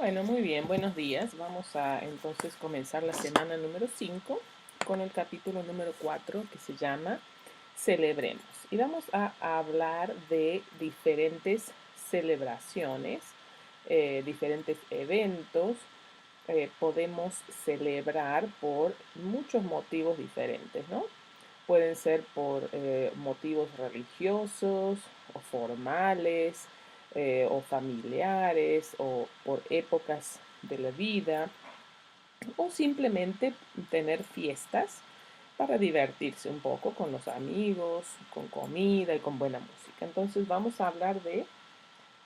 Bueno, muy bien, buenos días. Vamos a entonces comenzar la semana número 5 con el capítulo número 4 que se llama Celebremos. Y vamos a hablar de diferentes celebraciones, diferentes eventos. Podemos celebrar por muchos motivos diferentes, ¿no? Pueden ser por motivos religiosos o formales o familiares o por épocas de la vida o simplemente tener fiestas para divertirse un poco con los amigos, con comida y con buena música. Entonces vamos a hablar de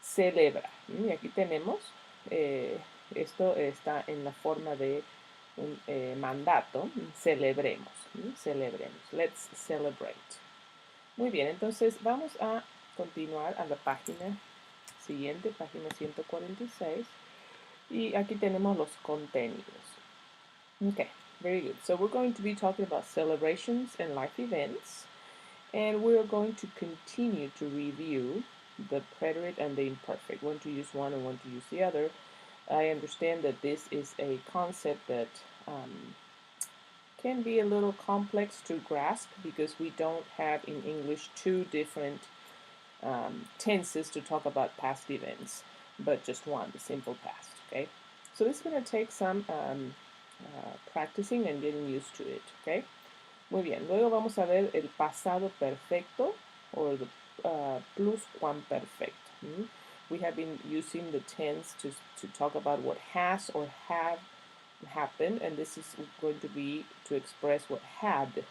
celebrar. Y aquí tenemos, eh, esto está en la forma de un mandato, celebremos, celebremos, let's celebrate. Muy bien, entonces vamos a continuar a la página siguiente, página 146, y aquí tenemos los contenidos. Okay, very good. So we're going to be talking about celebrations and life events, and we're going to continue to review the preterite and the imperfect, when to use one and when to use the other. I understand that this is a concept that can be a little complex to grasp because we don't have in English two different tenses to talk about past events, but just one, the simple past. Okay, so this is going to take some practicing and getting used to it. Okay, muy bien. Luego vamos a ver el pasado perfecto or the pluscuamperfecto. We have been using the tense to talk about what has or have happened, and this is going to be to express what had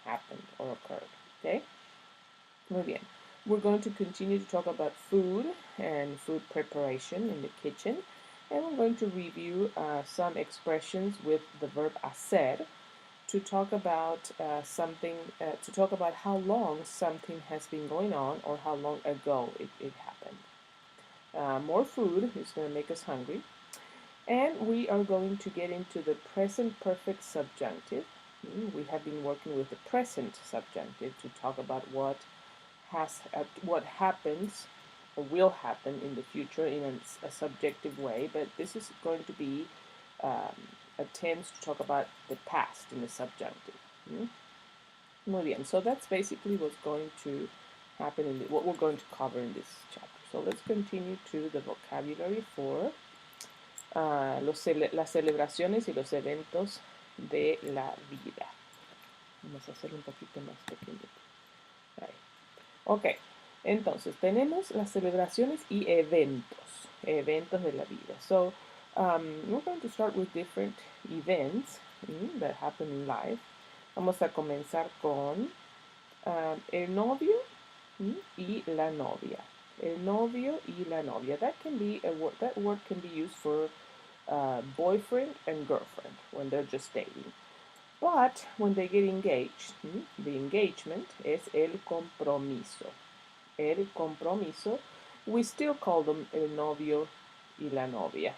happened or occurred. Okay? Muy bien. We're going to continue to talk about food and food preparation in the kitchen, and we're going to review some expressions with the verb hacer to talk about to talk about how long something has been going on or how long ago it happened. More food is going to make us hungry. And we are going to get into the present perfect subjunctive. We have been working with the present subjunctive to talk about what happens or will happen in the future in a subjective way, but this is going to be a tense to talk about the past in the subjunctive. Muy bien. So that's basically what's going to happen what we're going to cover in this chapter. So let's continue to the vocabulary for las celebraciones y los eventos de la vida. Vamos a hacerlo un poquito más pequeño. Ahí. Ok, entonces tenemos las celebraciones y eventos de la vida. So we're going to start with different events that happen in life. Vamos a comenzar con el novio y la novia. El novio y la novia. That word can be used for boyfriend and girlfriend when they're just dating. But when they get engaged, the engagement es el compromiso. El compromiso, we still call them el novio y la novia.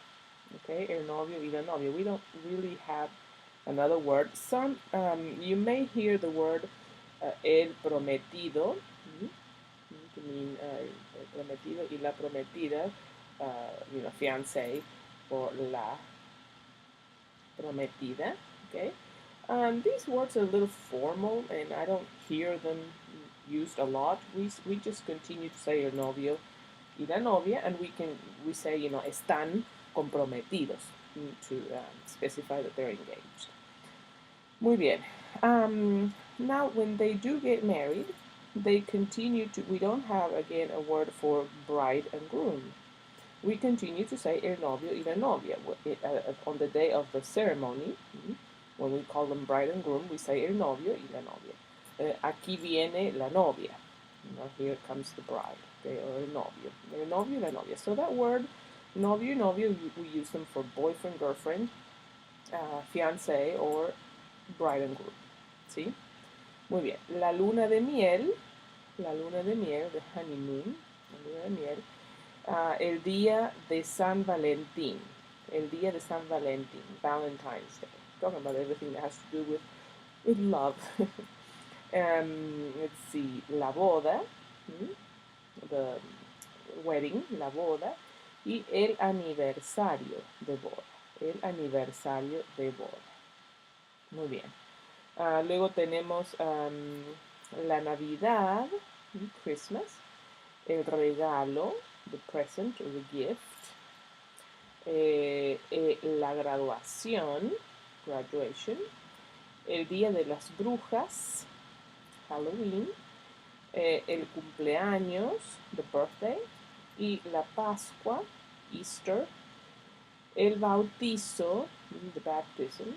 Okay, el novio y la novia. We don't really have another word. You may hear the word el prometido, to mean el prometido y la prometida, fiancé or la prometida. Okay, these words are a little formal, and I don't hear them used a lot. We just continue to say el novio y la novia, and we say están comprometidos to specify that they're engaged. Muy bien. Now, when they do get married, they continue to. We don't have again a word for bride and groom. We continue to say el novio y la novia on the day of the ceremony. When we call them bride and groom, we say el novio y la novia. Aquí viene la novia. Here comes the bride. Okay, or el novio y la novia. So that word, novio, we use them for boyfriend, girlfriend, fiancé, or bride and groom. ¿Sí? Muy bien. La luna de miel, the honeymoon, la luna de miel. El día de San Valentín. El día de San Valentín, Valentine's Day. Talking about everything that has to do with love. Let's see, la boda, the wedding, la boda. y el aniversario de boda. El aniversario de boda. Muy bien. Luego tenemos la Navidad, Christmas, el regalo, the present or the gift, la graduación, graduation, el día de las brujas, Halloween, el cumpleaños, the birthday, y la Pascua, Easter, el bautizo, the baptism,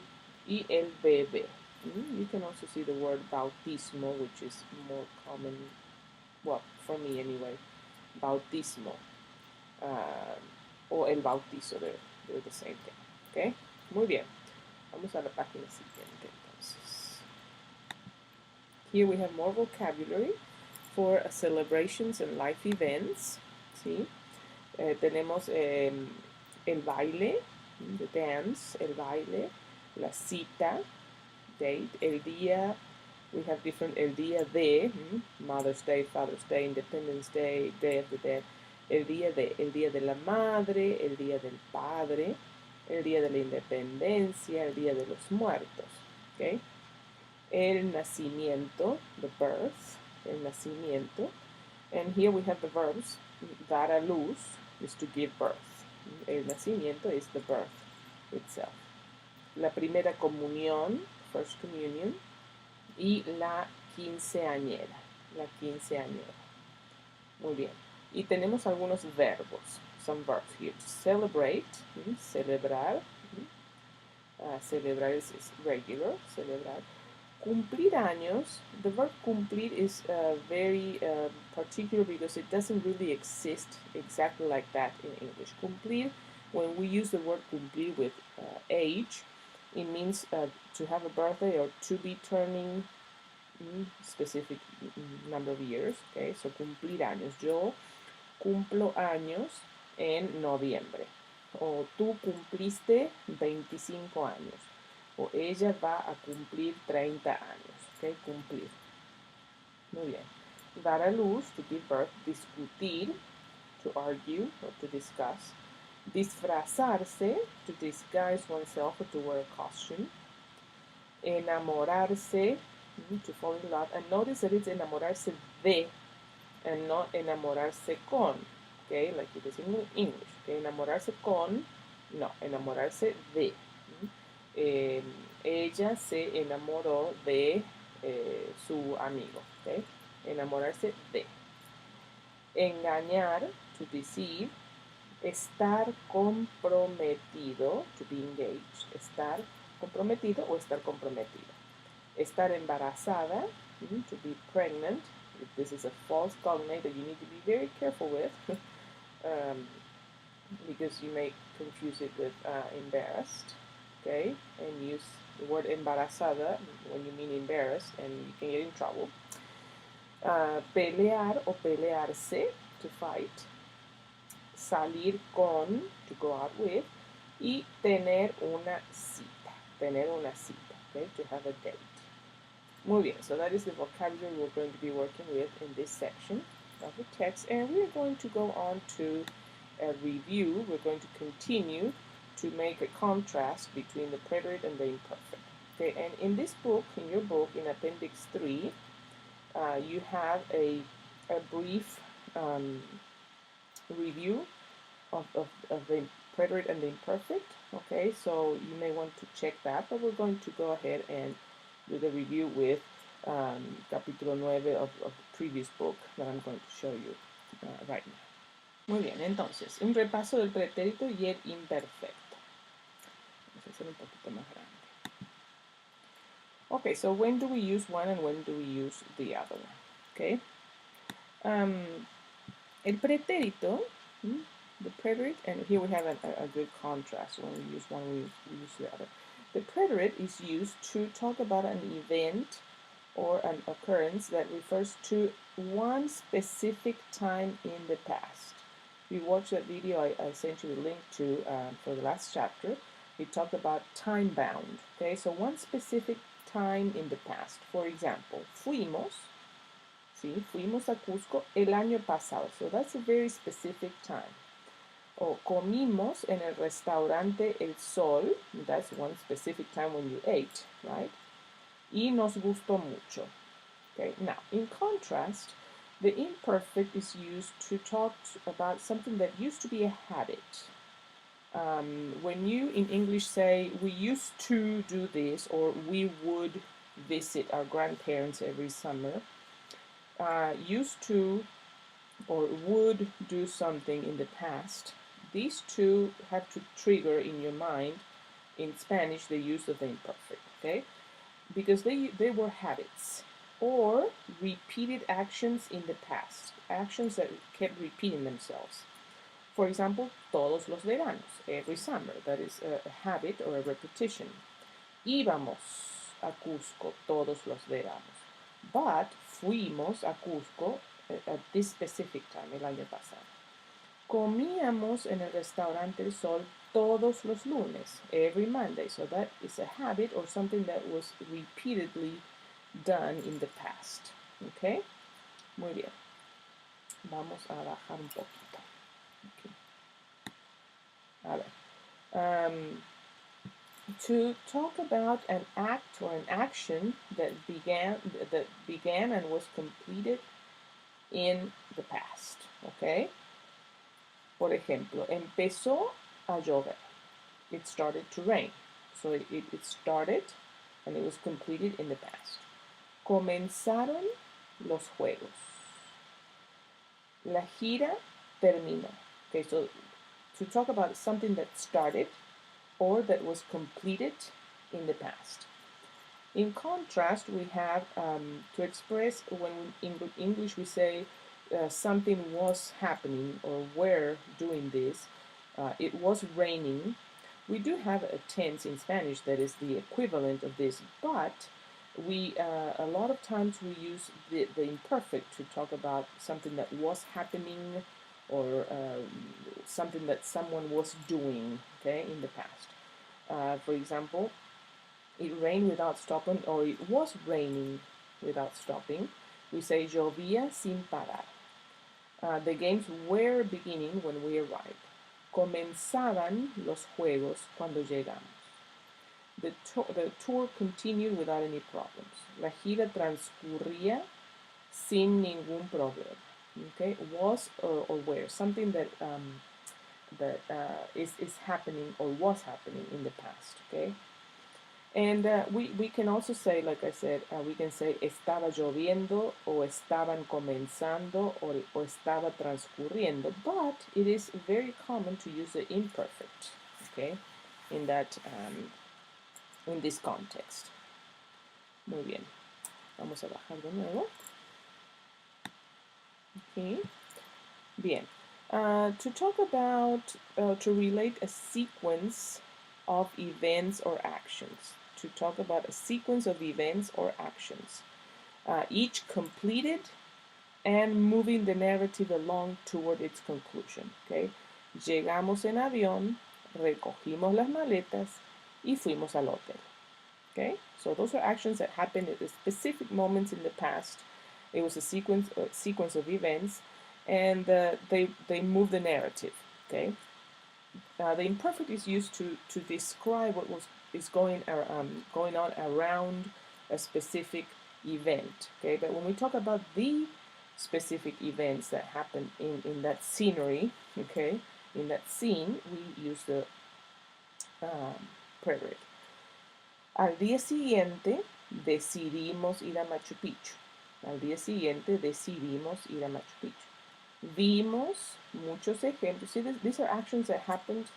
y el bebé. You can also see the word bautismo, which is more common, well, for me anyway, bautismo, o el bautizo, they're the same thing. Okay, muy bien. Vamos a la página siguiente entonces. Here we have more vocabulary for celebrations and life events. ¿Sí? Tenemos el baile, the dance, el baile, la cita, date, el día, we have different, el día de, Mother's Day, Father's Day, Independence Day, Day of the Dead, el día de la madre, el día del padre, el día de la independencia, el día de los muertos, ¿ok? El nacimiento, the birth, el nacimiento, and here we have the verbs, dar a luz is to give birth, el nacimiento is the birth itself. La primera comunión, first communion, y la quinceañera, la quinceañera. Muy bien. Y tenemos algunos verbos, some verbs here. To celebrate, celebrar, celebrar is regular, celebrar. Cumplir años, the verb cumplir is very particular because it doesn't really exist exactly like that in English. Cumplir, when we use the word cumplir with age, it means to have a birthday or to be turning specific number of years. Okay, so cumplir años. Yo cumplo años en noviembre. O tú cumpliste 25 años. O ella va a cumplir 30 años. Okay, cumplir. Muy bien. Dar a luz, to give birth, discutir, to argue or to discuss. Disfrazarse, to disguise oneself or to wear a costume. Enamorarse, to fall in love. And notice that it's enamorarse de and not enamorarse con. Okay, like it is in English. Okay, enamorarse con, no, enamorarse de. Ella se enamoró de su amigo. Okay, enamorarse de. Engañar, to deceive. Estar comprometido, to be engaged. Estar comprometido o estar comprometido. Estar embarazada, to be pregnant. If this is a false cognate that you need to be very careful with because you may confuse it with embarrassed, okay, and use the word embarazada when you mean embarrassed and you can get in trouble. Pelear o pelearse, to fight. Salir con, to go out with. Y tener una cita, okay, to have a date. Muy bien, so that is the vocabulary we're going to be working with in this section of the text, and we're going to go on to a review. We're going to continue to make a contrast between the preterite and the imperfect. Okay, and in this book, in your book, in Appendix 3, you have a brief review of the preterite and the imperfect. Okay, so you may want to check that, but we're going to go ahead and do the review with Capitulo 9 of the previous book that I'm going to show you right now. Muy bien, entonces, un repaso del pretérito y el imperfecto. Vamos a hacer un poquito más grande. Okay, so when do we use one and when do we use the other one? Okay. El pretérito, the preterite, and here we have a good contrast. When we use one, we use the other. The preterite is used to talk about an event or an occurrence that refers to one specific time in the past. If you watch that video I sent you the link to for the last chapter, we talked about time bound. Okay, so one specific time in the past. For example, fuimos a Cusco el año pasado. So that's a very specific time. O comimos en el restaurante El Sol. That's one specific time when you ate, right? Y nos gustó mucho. Okay, now in contrast, the imperfect is used to talk about something that used to be a habit. When you in English say we used to do this or we would visit our grandparents every summer, used to or would do something in the past, these two have to trigger in your mind in Spanish the use of the imperfect, okay? Because they were habits or repeated actions in the past, actions that kept repeating themselves. For example, todos los veranos, every summer, that is a habit or a repetition. Íbamos a Cusco todos los veranos, but fuimos a Cusco at this specific time, el año pasado. Comíamos en el restaurante El Sol todos los lunes, every Monday. So that is a habit or something that was repeatedly done in the past. Okay? Muy bien. Vamos a bajar un poquito. Okay. A ver. To talk about an act or an action that began and was completed in the past. Okay? Por ejemplo, empezó a llover. It started to rain. So it started and it was completed in the past. Comenzaron los juegos. La gira terminó. Okay, so to talk about something that started or that was completed in the past. In contrast, we have to express when in English we say something was happening or were doing this. It was raining. We do have a tense in Spanish that is the equivalent of this, but we a lot of times we use the imperfect to talk about something that was happening or something that someone was doing, okay, in the past. For example, it rained without stopping, or it was raining without stopping. We say llovía sin parar. The games were beginning when we arrived. Comenzaban los juegos cuando llegamos. The tour continued without any problems. La gira transcurría sin ningún problema. Okay, was or were something that is happening or was happening in the past. Okay, and we can also say, like I said, we can say estaba lloviendo o estaban comenzando o estaba transcurriendo, but it is very common to use the imperfect, okay, in that in this context. Muy bien. Vamos a bajar de nuevo. Okay. Bien. To talk about, to relate a sequence of events or actions. To talk about a sequence of events or actions. Each completed and moving the narrative along toward its conclusion. Okay? Llegamos en avión, recogimos las maletas y fuimos al hotel. Okay? So those are actions that happened at specific moments in the past. It was a sequence of events, and they move the narrative. Okay? The imperfect is used to describe what is going on around a specific event. Okay, but when we talk about the specific events that happen in that scenery, okay, in that scene, we use the preterite. Al día siguiente decidimos ir a Machu Picchu. Al día siguiente decidimos ir a Machu Picchu. Vimos muchos ejemplos. See, these are actions that happened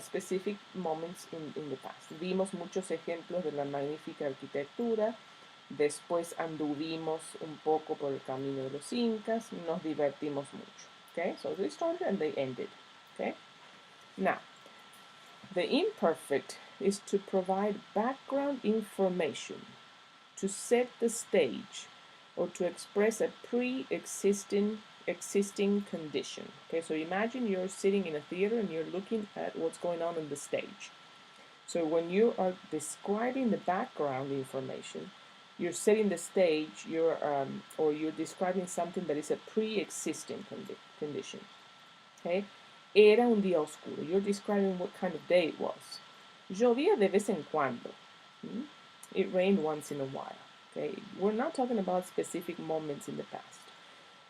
specific moments in the past. Vimos muchos ejemplos de la magnífica arquitectura. Después anduvimos un poco por el camino de los incas. Nos divertimos mucho. Okay, so they started and they ended. Okay, now the imperfect is to provide background information, to set the stage, or to express a pre-existing condition. Okay, so imagine you're sitting in a theater and you're looking at what's going on the stage. So when you are describing the background information, you're setting the stage, or you're describing something that is a pre-existing condition. Okay, Era un día oscuro. You're describing what kind of day it was. Llovía de vez en cuando. Hmm? It rained once in a while. Okay? We're not talking about specific moments in the past.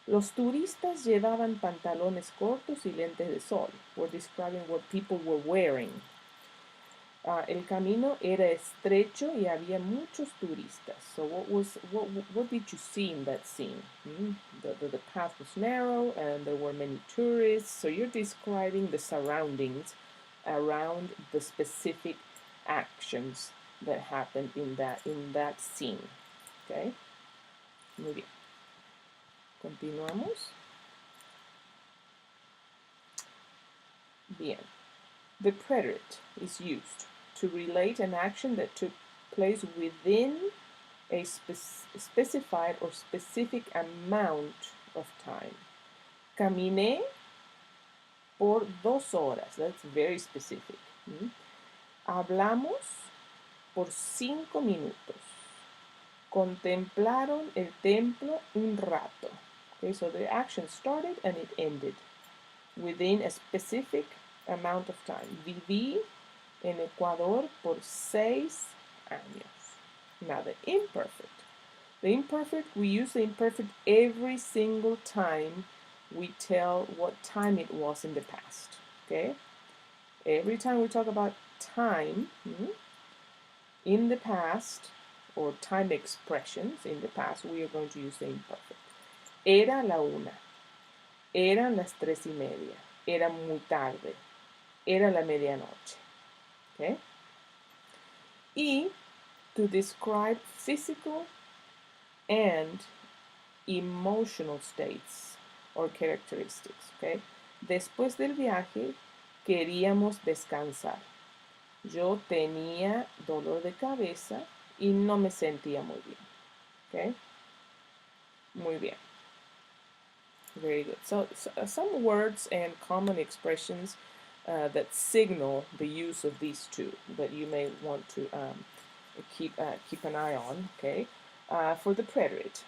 Los turistas llevaban pantalones cortos y lentes de sol. We're describing what people were wearing. El camino era estrecho y había muchos turistas. So what did you see in that scene? The path was narrow and there were many tourists. So you're describing the surroundings around the specific actions that happened in that scene. Okay? Muy bien. Continuamos. Bien. The preterite is used to relate an action that took place within a specified or specific amount of time. Caminé por 2 horas. That's very specific. Hablamos por 5 minutos. Contemplaron el templo un rato. Okay, so the action started and it ended within a specific amount of time. Viví en Ecuador por 6 años. Now the imperfect. The imperfect, we use the imperfect every single time we tell what time it was in the past. Okay? Every time we talk about time in the past or time expressions in the past, we are going to use the imperfect. Era la 1. Eran las 3:30. Era muy tarde. Era la medianoche. Okay? Y to describe physical and emotional states or characteristics. Okay? Después del viaje queríamos descansar. Yo tenía dolor de cabeza y no me sentía muy bien. Okay? Muy bien. Very good. So some words and common expressions that signal the use of these two that you may want to keep an eye on. Okay, for the preterite,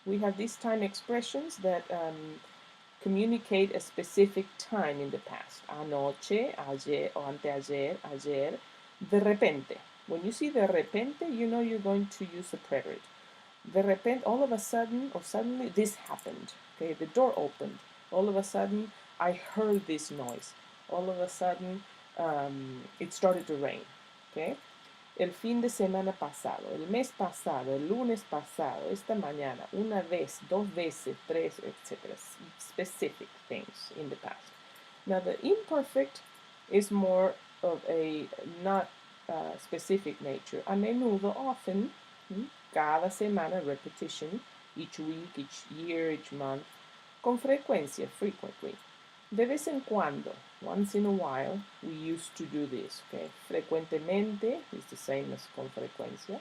we have these time expressions that communicate a specific time in the past. Anoche, ayer o anteayer, ayer, de repente. When you see de repente, you know you're going to use the preterite. De repente, all of a sudden, or suddenly, this happened. Okay, the door opened. All of a sudden, I heard this noise. All of a sudden, it started to rain. Okay, el fin de semana pasado, el mes pasado, el lunes pasado, esta mañana, una vez, 2 veces, 3, etc. Specific things in the past. Now, the imperfect is more of a not specific nature. A menudo, often, cada semana, repetition, each week, each year, each month, con frecuencia, frequently. De vez en cuando, once in a while, we used to do this, okay? Frecuentemente is the same as con frecuencia.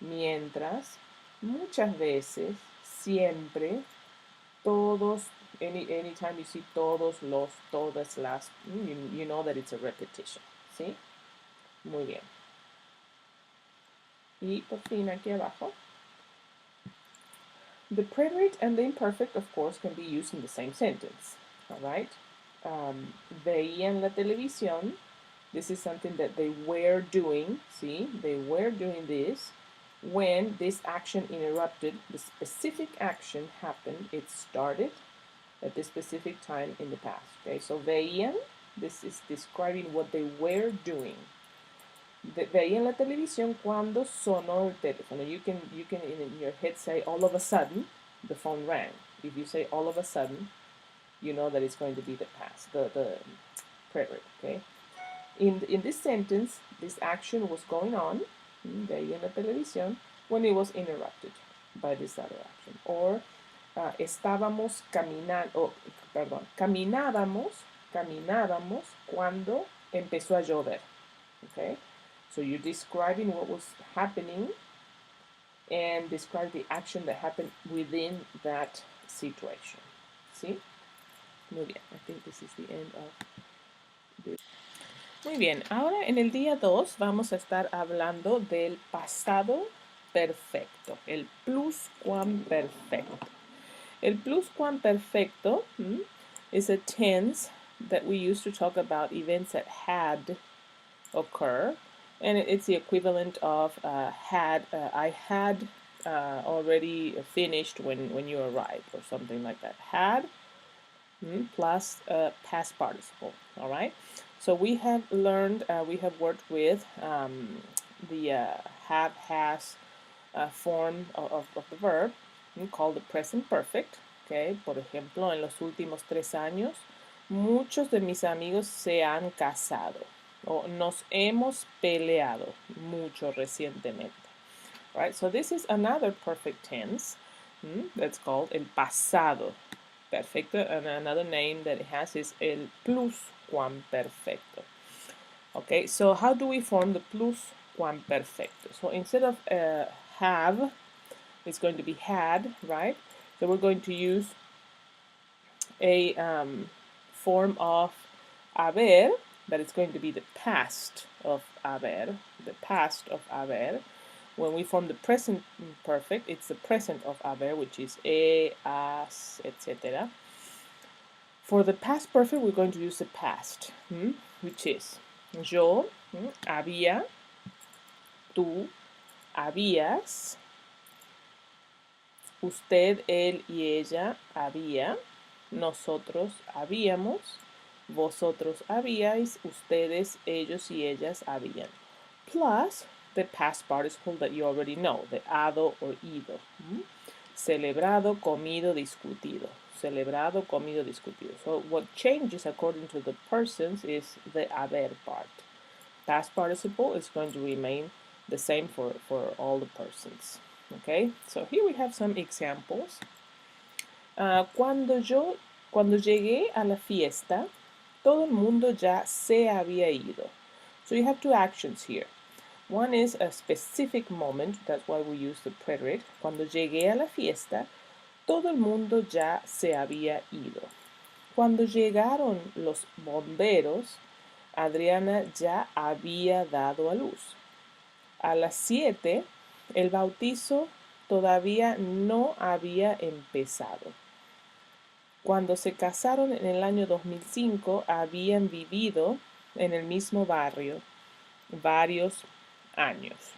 Mientras, muchas veces, siempre, todos, anytime you see todos, los, todas, las, you know that it's a repetition, ¿sí? Muy bien. Y por fin aquí abajo. The preterite and the imperfect, of course, can be used in the same sentence, all right? Veían la televisión. This is something that they were doing, see? They were doing this when this action interrupted. The specific action happened. It started at this specific time in the past, okay? So veían, this is describing what they were doing. Veían la televisión cuando sonó el teléfono. You can in your head say all of a sudden the phone rang. If you say all of a sudden, you know that it's going to be the past, the preterite, okay? In this sentence, this action was going on, veían la televisión, when it was interrupted by this other action. Or estábamos caminando, caminábamos cuando empezó a llover, okay? So you're describing what was happening and describe the action that happened within that situation. ¿Sí? Muy bien. I think this is the end of this. Muy bien. Ahora en el día 2 vamos a estar hablando del pasado perfecto, el pluscuamperfecto. El pluscuamperfecto is a tense that we use to talk about events that had occur, and it's the equivalent of I had already finished when you arrived, or something like that. Had plus past participle. All right. So we have learned, we have worked with the have, has form of the verb called the present perfect. Okay. Por ejemplo, en los últimos 3 años, muchos de mis amigos se han casado o nos hemos peleado mucho recientemente. Right. So this is another perfect tense that's called el pasado perfecto, and another name that it has is el pluscuamperfecto. Okay, so how do we form the pluscuamperfecto? So instead of have, it's going to be had, right? So we're going to use a form of haber, that is going to be the past of haber, the past of haber. When we form the present perfect, it's the present of haber, which is has, etc. For the past perfect, we're going to use the past, which is yo había, tú habías, usted, él y ella había, nosotros habíamos, vosotros habíais, ustedes, ellos y ellas habían. Plus the past participle that you already know, the hado or ido. Celebrado, comido, discutido. Celebrado, comido, discutido. So what changes according to the persons is the haber part. Past participle is going to remain the same for all the persons. Okay, so here we have some examples. Cuando llegué a la fiesta, todo el mundo ya se había ido. So you have two actions here. One is a specific moment, that's why we use the preterite. Cuando llegué a la fiesta, todo el mundo ya se había ido. Cuando llegaron los bomberos, Adriana ya había dado a luz. A las 7, el bautizo todavía no había empezado. Cuando se casaron en el año 2005, habían vivido en el mismo barrio varios años.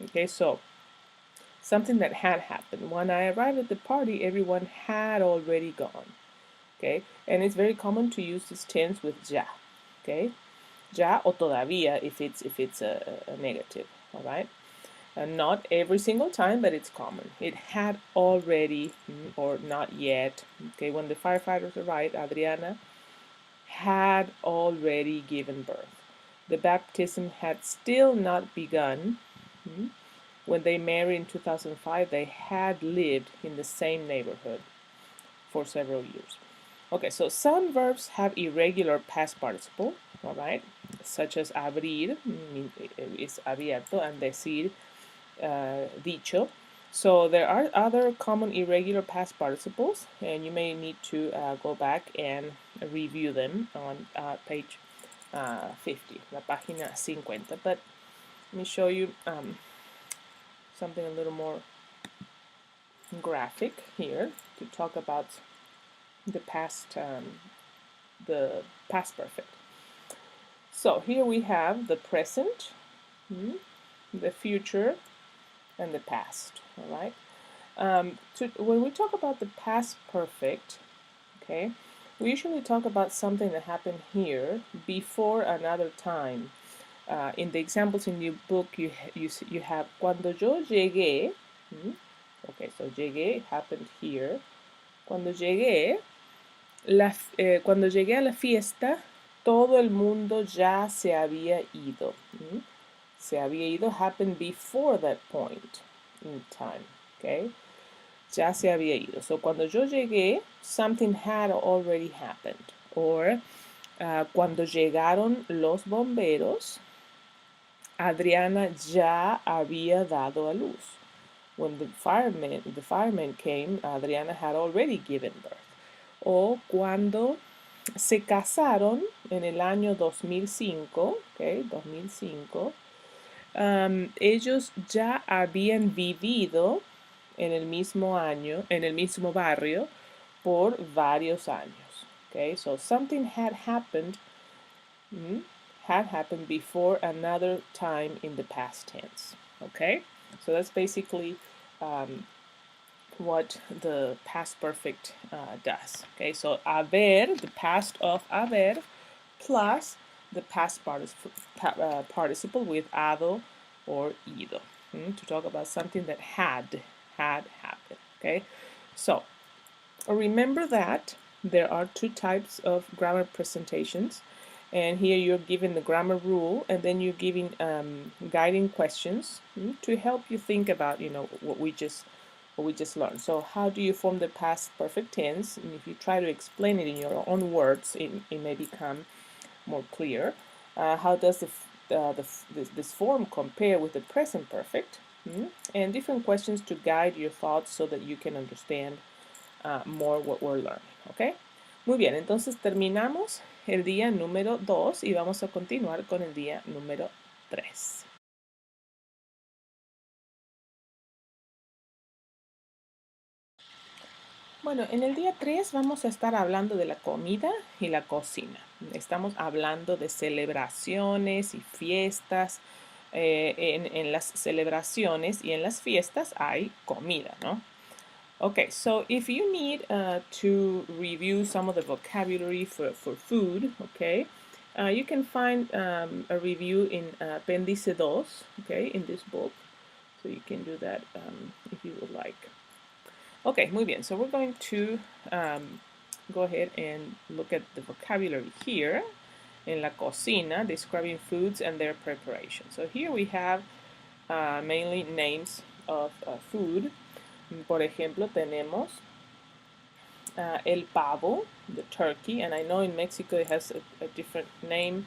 Okay, so something that had happened. When I arrived at the party, everyone had already gone. Okay, and it's very common to use this tense with ya. Okay, ya o todavía if it's a negative. All right, and not every single time, but it's common. It had already or not yet. Okay, when the firefighters arrived, Adriana had already given birth. The baptism had still not begun. When they married in 2005, they had lived in the same neighborhood for several years. Okay, so some verbs have irregular past participle, all right, such as abrir is abierto, and decir, dicho. So there are other common irregular past participles, and you may need to go back and review them on page 50, la página 50. But let me show you something a little more graphic here to talk about the past perfect. So here we have the present, the future, and the past. All right. When we talk about the past perfect, okay, we usually talk about something that happened here before another time. In the examples in your book, you have cuando yo llegué. Okay, so llegué happened here. Cuando llegué a la fiesta, todo el mundo ya se había ido. Se había ido happened before that point in time. Okay, ya se había ido. So cuando yo llegué, something had already happened. Or cuando llegaron los bomberos, Adriana ya había dado a luz. When the firemen came, Adriana had already given birth. O cuando se casaron en el año 2005, okay, 2005, ellos ya habían vivido en el mismo barrio por varios años. Okay, so something had happened before another time in the past tense. Okay, so that's basically um, what the past perfect does. Okay, so haber, the past of haber, plus the past participle with ado or ido to talk about something that had happened. Okay, so remember that there are two types of grammar presentations, and here you're given the grammar rule, and then you're giving guiding questions to help you think about what we just learned. So how do you form the past perfect tense? And if you try to explain it in your own words, it may become more clear. How does this form compare with the present perfect? And different questions to guide your thoughts so that you can understand more what we're learning. ¿Ok? Muy bien, entonces terminamos el día número 2 y vamos a continuar con el día número 3. Bueno, en el día 3 vamos a estar hablando de la comida y la cocina. Estamos hablando de celebraciones y fiestas. En las celebraciones y en las fiestas hay comida, ¿no? Okay, so if you need to review some of the vocabulary for food, okay, you can find a review in Apéndice 2, okay, in this book. So you can do that if you would like. Okay, muy bien. So we're going to go ahead and look at the vocabulary here in la cocina, describing foods and their preparation. So here we have mainly names of food. Por ejemplo, tenemos el pavo, the turkey, and I know in Mexico it has a different name.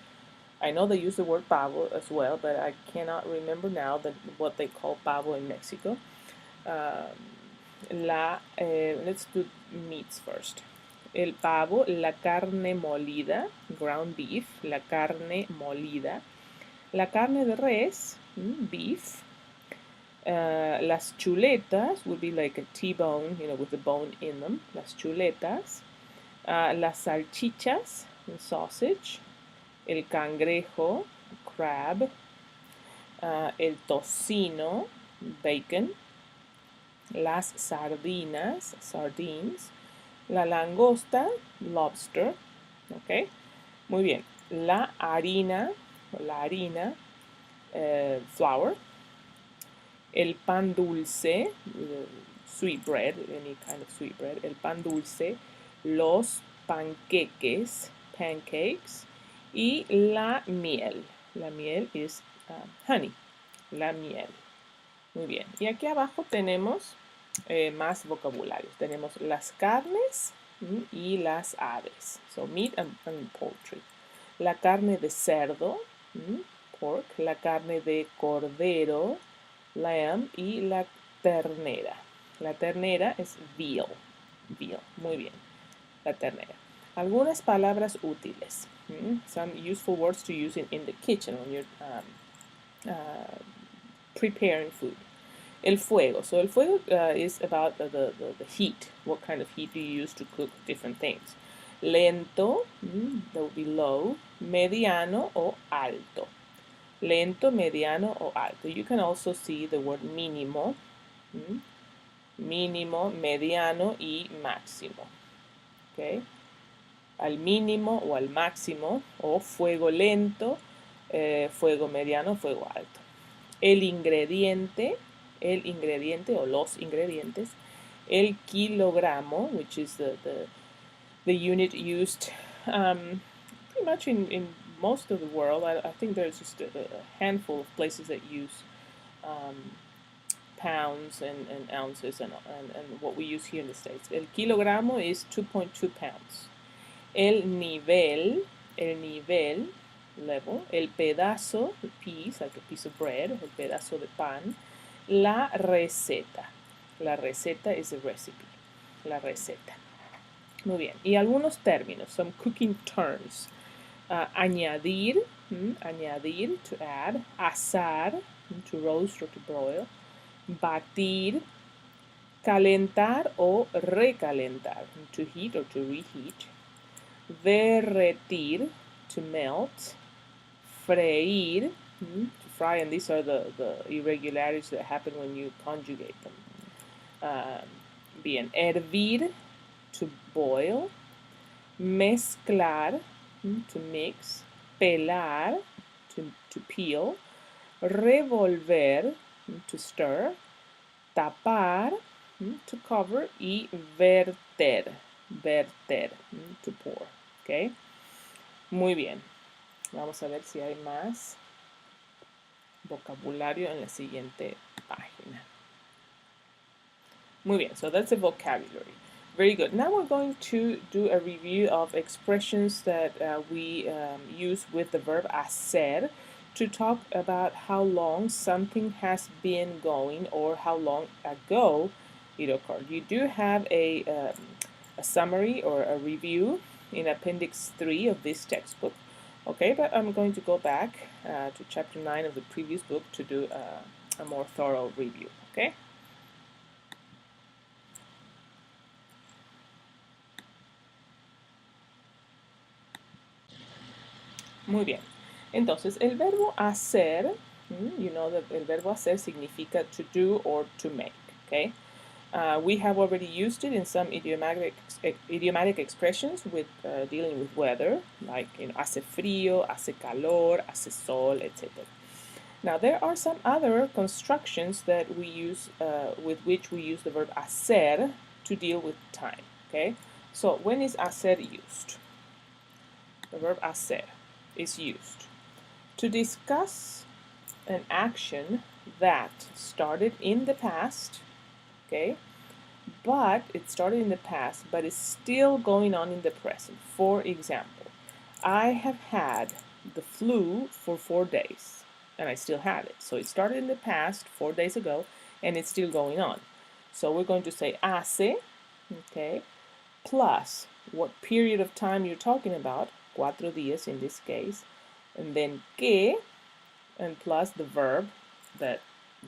I know they use the word pavo as well, but I cannot remember now what they call pavo in Mexico. Let's do meats first. El pavo, la carne molida, ground beef, la carne molida, la carne de res, beef. Las chuletas would be like a T-bone, with the bone in them. Las chuletas. Las salchichas, sausage. El cangrejo, crab. El tocino, bacon. Las sardinas, sardines. La langosta, lobster. ¿Ok? Muy bien. La harina, flour. El pan dulce, sweet bread, any kind of sweet bread. El pan dulce. Los panqueques, pancakes. Y la miel. La miel is honey. La miel. Muy bien. Y aquí abajo tenemos más vocabulario. Tenemos las carnes y las aves. So meat and poultry. La carne de cerdo, pork. La carne de cordero, lamb. Y la ternera. La ternera es veal. Veal. Muy bien. La ternera. Algunas palabras útiles. Some useful words to use in the kitchen when you're preparing food. El fuego. So el fuego is about the heat. What kind of heat do you use to cook different things? Lento, that would be low. Mediano o alto. Lento, mediano o alto. You can also see the word mínimo. Mínimo, mediano y máximo. Okay? Al mínimo o al máximo, o fuego lento, fuego mediano, fuego alto. El ingrediente o los ingredientes, el kilogramo, which is the unit used pretty much in most of the world. I think there's just a handful of places that use pounds and ounces and what we use here in the States. El kilogramo is 2.2 pounds. El nivel, level, el pedazo, the piece, like a piece of bread, el pedazo de pan, la receta is a recipe, la receta. Muy bien, y algunos términos, some cooking terms. Añadir, añadir, to add. Asar, to roast or to broil. Batir, calentar o recalentar, to heat or to reheat. derretir, to melt, freír, to fry, and these are the irregularities that happen when you conjugate them. Bien, hervir, to boil, mezclar, to mix, pelar, to peel, revolver, to stir, tapar, to cover, y verter, to pour. ¿Ok? Muy bien. Vamos a ver si hay más vocabulario en la siguiente página. Muy bien, so that's the vocabulary. Very good. Now we're going to do a review of expressions that we use with the verb hacer to talk about how long something has been going or how long ago it occurred. You do have a summary or a review in Appendix 3 of this textbook. Okay, but I'm going to go back to chapter 9 of the previous book to do a more thorough review. Okay? Muy bien. Entonces, el verbo hacer, you know that el verbo hacer significa to do or to make, okay? We have already used it in some idiomatic expressions with dealing with weather, like hace frío, hace calor, hace sol, etc. Now, there are some other constructions that we use, with which we use the verb hacer to deal with time, okay? So, when is hacer used? The verb hacer is used to discuss an action that started in the past, okay, but it started in the past, but is still going on in the present. For example, I have had the flu for 4 days, and I still have it. So it started in the past 4 days ago, and it's still going on. So we're going to say hace, okay, plus what period of time you're talking about, 4 días in this case, and then que, and plus the verb that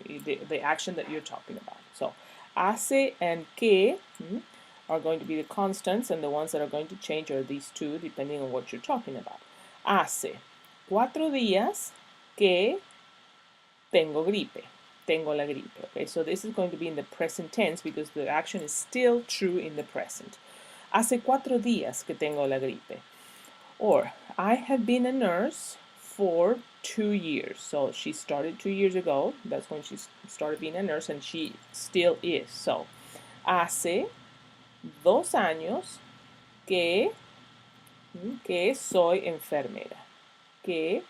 the action that you're talking about. So hace and que are going to be the constants, and the ones that are going to change are these two depending on what you're talking about. Hace 4 días que tengo gripe. Tengo la gripe. Okay, so this is going to be in the present tense because the action is still true in the present. Hace 4 días que tengo la gripe. Or, I have been a nurse for 2 years. So she started 2 years ago. That's when she started being a nurse, and she still is. So, hace 2 años que soy enfermera. Que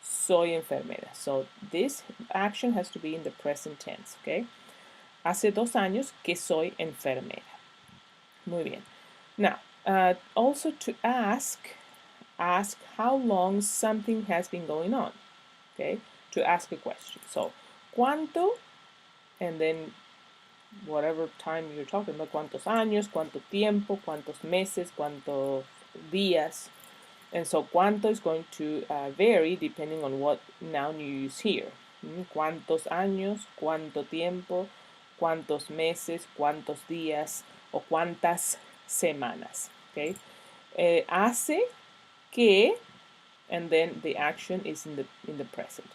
soy enfermera. So this action has to be in the present tense, okay? Hace 2 años que soy enfermera. Muy bien. Now, also to ask how long something has been going on, okay? To ask a question. So, ¿cuánto? And then whatever time you're talking about, ¿cuántos años? ¿Cuánto tiempo? ¿Cuántos meses? ¿Cuántos días? And so, ¿cuánto is going to vary depending on what noun you use here. ¿Cuántos años? ¿Cuánto tiempo? ¿Cuántos meses? ¿Cuántos días? O cuántas semanas, okay? Hace que, and then the action is in the present.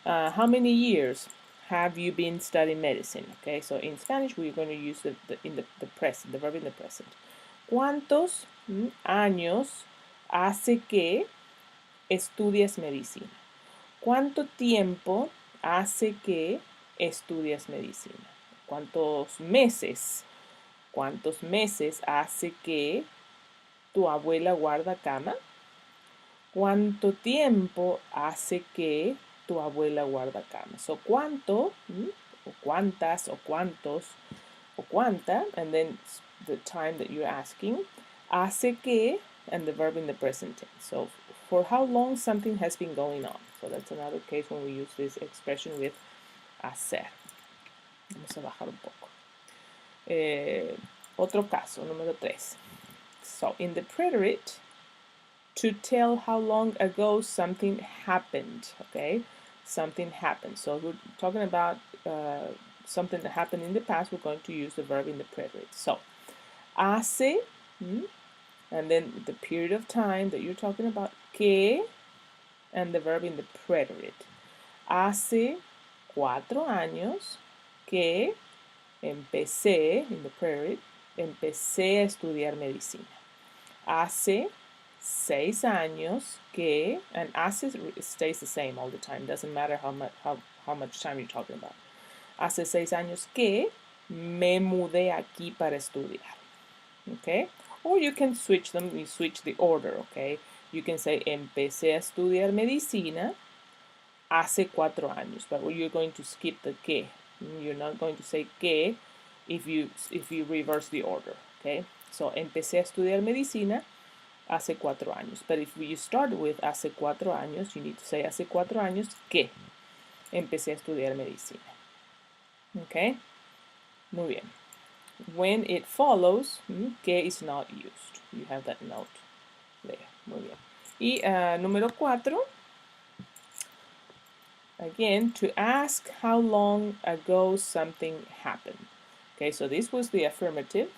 How many years have you been studying medicine? Okay, so in Spanish we're going to use the present, the verb in the present. ¿Cuántos años hace que estudias medicina? ¿Cuánto tiempo hace que estudias medicina? ¿Cuántos meses? ¿Cuántos meses hace que tu abuela guarda cama? ¿Cuánto tiempo hace que tu abuela guarda cama? So, ¿cuánto? O cuántas, o cuántos, o cuánta, and then the time that you're asking. Hace que, and the verb in the present tense. So, for how long something has been going on. So, that's another case when we use this expression with hacer. Vamos a bajar un poco. Otro caso, número 3. So, in the preterite, to tell how long ago something happened, okay? Something happened. So we're talking about something that happened in the past. We're going to use the verb in the preterite. So, hace, And then the period of time that you're talking about, que, and the verb in the preterite. Hace 4 años que empecé, in the preterite, empecé a estudiar medicina. Hace 6 años que, and hace stays the same all the time, doesn't matter how much time you're talking about. Hace 6 años que me mudé aquí para estudiar. Okay? Or you can switch them, you switch the order, okay? You can say empecé a estudiar medicina hace 4 años, but you're going to skip the que. You're not going to say que if you reverse the order, okay? So empecé a estudiar medicina hace 4 años. But if you start with hace 4 años, you need to say hace 4 años que empecé a estudiar medicina. Okay? Muy bien. When it follows, que is not used. You have that note there. Muy bien. Y número 4. Again, to ask how long ago something happened. Okay, so this was the affirmative.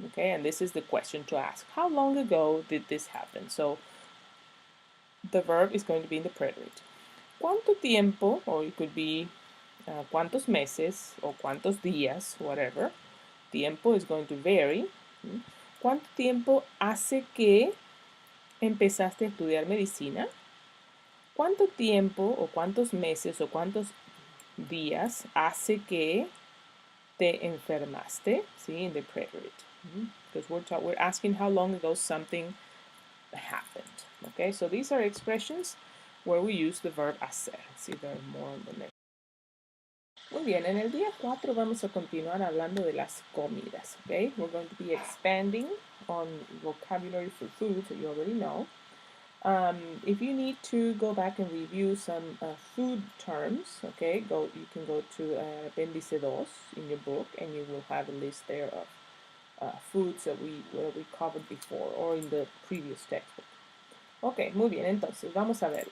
Okay, and this is the question to ask. How long ago did this happen? So the verb is going to be in the preterite. ¿Cuánto tiempo? Or it could be cuántos meses o cuántos días, whatever. Tiempo is going to vary. ¿Cuánto tiempo hace que empezaste a estudiar medicina? ¿Cuánto tiempo o cuántos meses o cuántos días hace que te enfermaste? See, in the preterite. Because we're asking how long ago something happened. Okay, so these are expressions where we use the verb hacer. See, there are more on the next. Muy bien, en el día 4 vamos a continuar hablando de las comidas. Okay, we're going to be expanding on vocabulary for food that you already know. If you need to go back and review some food terms, okay, you can go to Apéndice 2 in your book, and you will have a list there of foods that we covered before or in the previous textbook. Ok, muy bien, entonces vamos a ver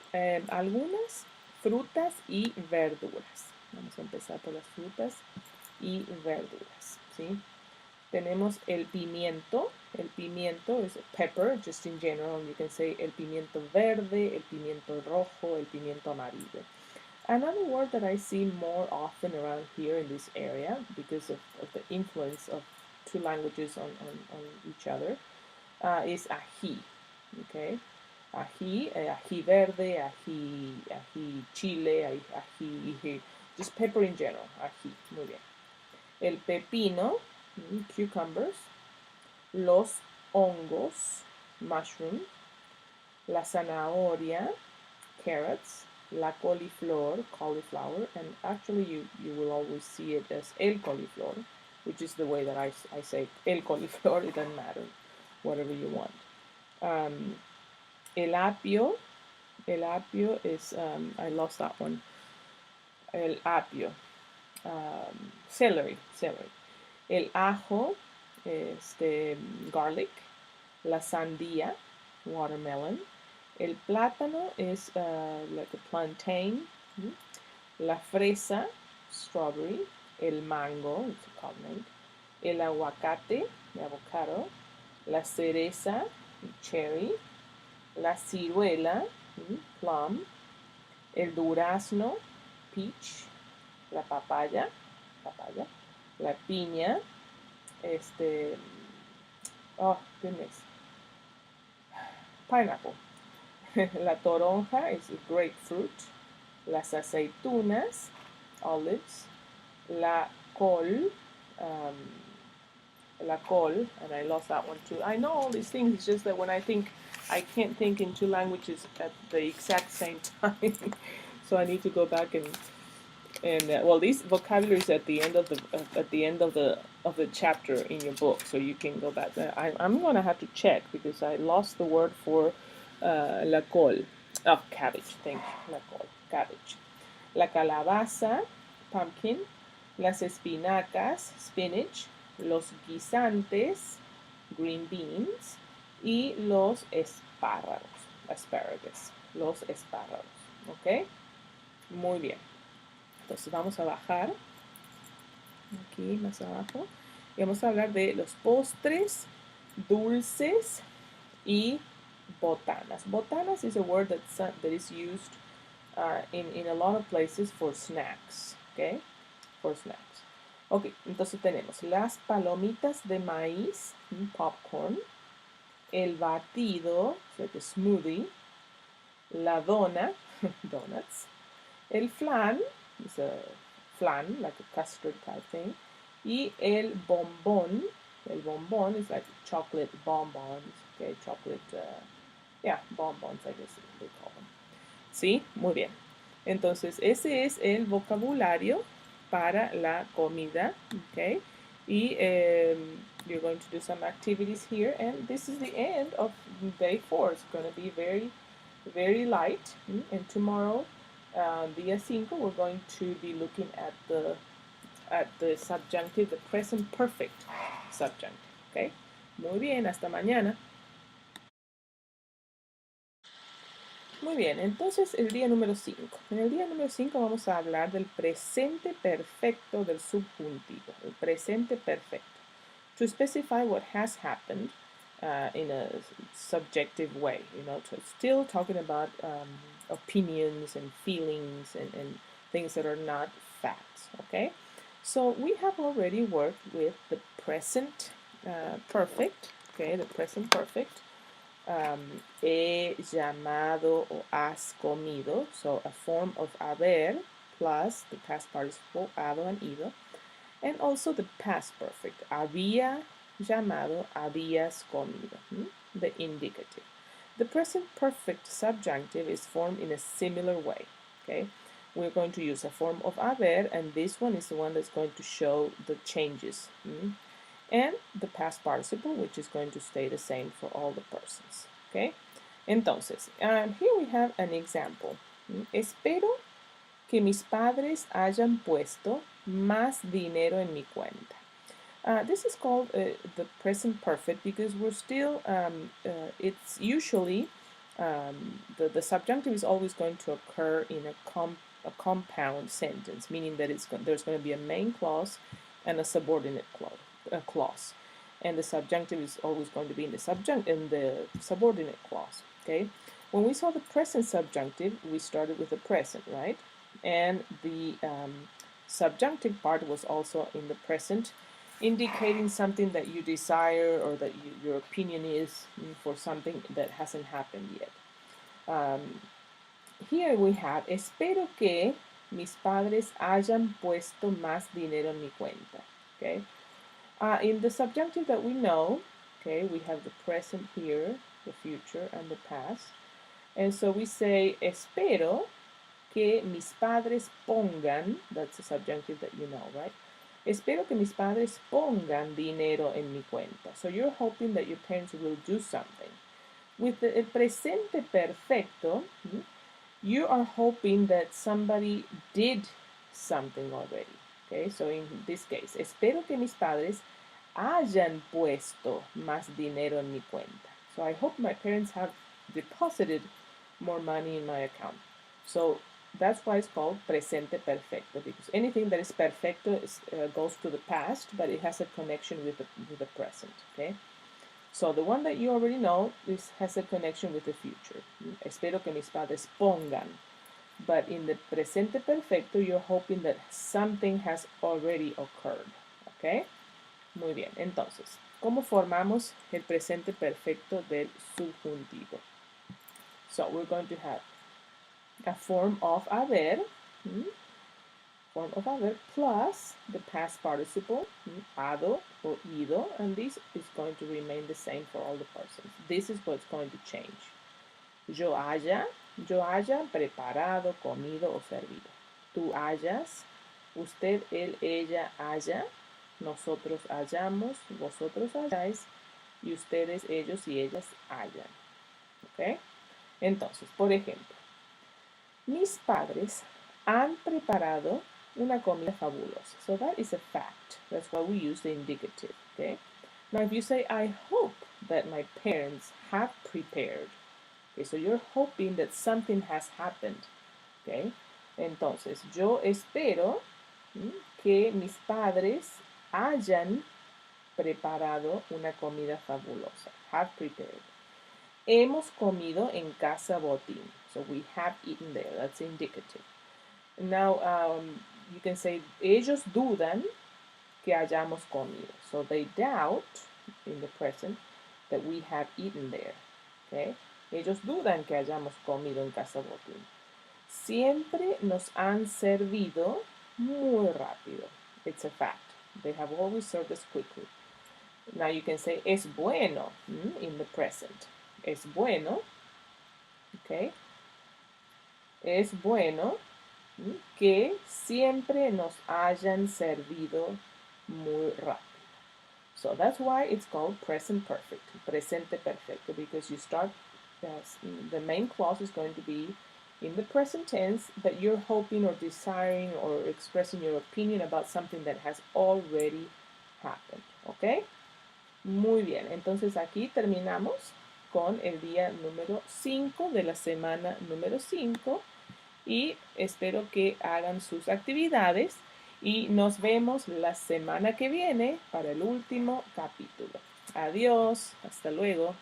algunas frutas y verduras. Vamos a empezar por las frutas y verduras, ¿sí? Tenemos el pimiento. El pimiento is pepper, just in general. You can say el pimiento verde, el pimiento rojo, el pimiento amarillo. Another word that I see more often around here in this area, because of the influence of two languages on each other, is ají. Okay? Ají, ají verde, ají chile, ají, just pepper in general. Ají, muy bien. El pepino, cucumbers, los hongos, mushroom, la zanahoria, carrots, la coliflor, cauliflower, and actually you will always see it as el coliflor, which is the way that I say el coliflor. It doesn't matter, whatever you want. El apio is, I lost that one. El apio, celery. El ajo, garlic. La sandía, watermelon. El plátano is like a plantain. La fresa, strawberry. El mango, it's a cognate. El aguacate, the avocado. La cereza, cherry. La ciruela, plum. El durazno, peach. La papaya. La piña, oh goodness, pineapple. La toronja is grapefruit. Las aceitunas, olives. La col, and I lost that one too. I know all these things, it's just that when I think, I can't think in two languages at the exact same time. So I need to go back and well, these vocabularies at the end of the chapter in your book, so you can go back. I'm gonna have to check because I lost the word for la col. Oh, cabbage. Thank you. La col, cabbage. La calabaza, pumpkin. Las espinacas, spinach. Los guisantes, green beans. Y los espárragos, asparagus. Los espárragos. ¿Ok? Muy bien. Entonces vamos a bajar aquí más abajo y vamos a hablar de los postres, dulces y botanas. Botanas is a word that is used in a lot of places for snacks, okay? For snacks. Ok, entonces tenemos las palomitas de maíz, popcorn, el batido, so the smoothie, la dona, donuts, el flan, is a flan, like a custard type thing, y el bombón is like chocolate bonbons, okay, chocolate, yeah, bonbons, I guess they call them. ¿Sí? Muy bien. Entonces, ese es el vocabulario para la comida, okay? Y you're going to do some activities here, and this is the end of day 4. It's going to be very, very light, and tomorrow, día 5, we're going to be looking at the subjunctive, the present perfect subjunctive, okay? Muy bien, hasta mañana. Muy bien, entonces el día número 5. En el día número 5 vamos a hablar del presente perfecto del subjuntivo, el presente perfecto. To specify what has happened in a subjective way, so it's still talking about opinions and feelings and things that are not facts, okay? So we have already worked with the present perfect, okay, the present perfect. He llamado o has comido, so a form of haber plus the past participle hado and ido, and also the past perfect, había llamado, habías comido, the indicative. The present perfect subjunctive is formed in a similar way, okay? We're going to use a form of haber, and this one is the one that's going to show the changes. And the past participle, which is going to stay the same for all the persons. Okay? Entonces, here we have an example. Espero que mis padres hayan puesto más dinero en mi cuenta. This is called the present perfect because we're still, it's usually, the subjunctive is always going to occur in a compound sentence, meaning that there's going to be a main clause and a subordinate clause. And the subjunctive is always going to be in the subordinate clause, okay? When we saw the present subjunctive, we started with the present, right? And the subjunctive part was also in the present, indicating something that you desire or that your opinion is for something that hasn't happened yet. Here we have, espero que mis padres hayan puesto más dinero en mi cuenta, okay? In the subjunctive that we know, okay, we have the present here, the future, and the past. And so we say, espero que mis padres pongan, that's the subjunctive that you know, right? Espero que mis padres pongan dinero en mi cuenta. So you're hoping that your parents will do something. With the el presente perfecto, you are hoping that somebody did something already. Okay, so in this case, espero que mis padres hayan puesto más dinero en mi cuenta. So I hope my parents have deposited more money in my account. So that's why it's called presente perfecto, because anything that is perfecto goes to the past, but it has a connection with the present, okay? So the one that you already know has a connection with the future. Espero que mis padres pongan. But in the presente perfecto, you're hoping that something has already occurred, okay? Muy bien, entonces, ¿cómo formamos el presente perfecto del subjuntivo? So we're going to have a form of haber, plus the past participle, hado or ido, and this is going to remain the same for all the persons. This is what's going to change. Yo haya preparado, comido o servido. Tú hayas, usted, él, ella haya, nosotros hayamos, vosotros hayáis, y ustedes, ellos y ellas hayan. ¿Ok? Entonces, por ejemplo, mis padres han preparado una comida fabulosa. So that is a fact. That's why we use the indicative. Okay? Now, if you say, I hope that my parents have prepared. Okay, so you're hoping that something has happened. Okay? Entonces, yo espero que mis padres hayan preparado una comida fabulosa. Have prepared. Hemos comido en casa Botín. So we have eaten there. That's indicative. Now you can say ellos dudan que hayamos comido. So they doubt in the present that we have eaten there. Okay? Ellos dudan que hayamos comido en casa Botín. Siempre nos han servido muy rápido. It's a fact. They have always served us quickly. Now you can say es bueno in the present. Es bueno. Okay? Es bueno que siempre nos hayan servido muy rápido. So that's why it's called present perfect, presente perfecto, because you start, the main clause is going to be in the present tense, but you're hoping or desiring or expressing your opinion about something that has already happened, ¿ok? Muy bien, entonces aquí terminamos con el día número 5 de la semana número 5 y espero que hagan sus actividades y nos vemos la semana que viene para el último capítulo. Adiós, hasta luego.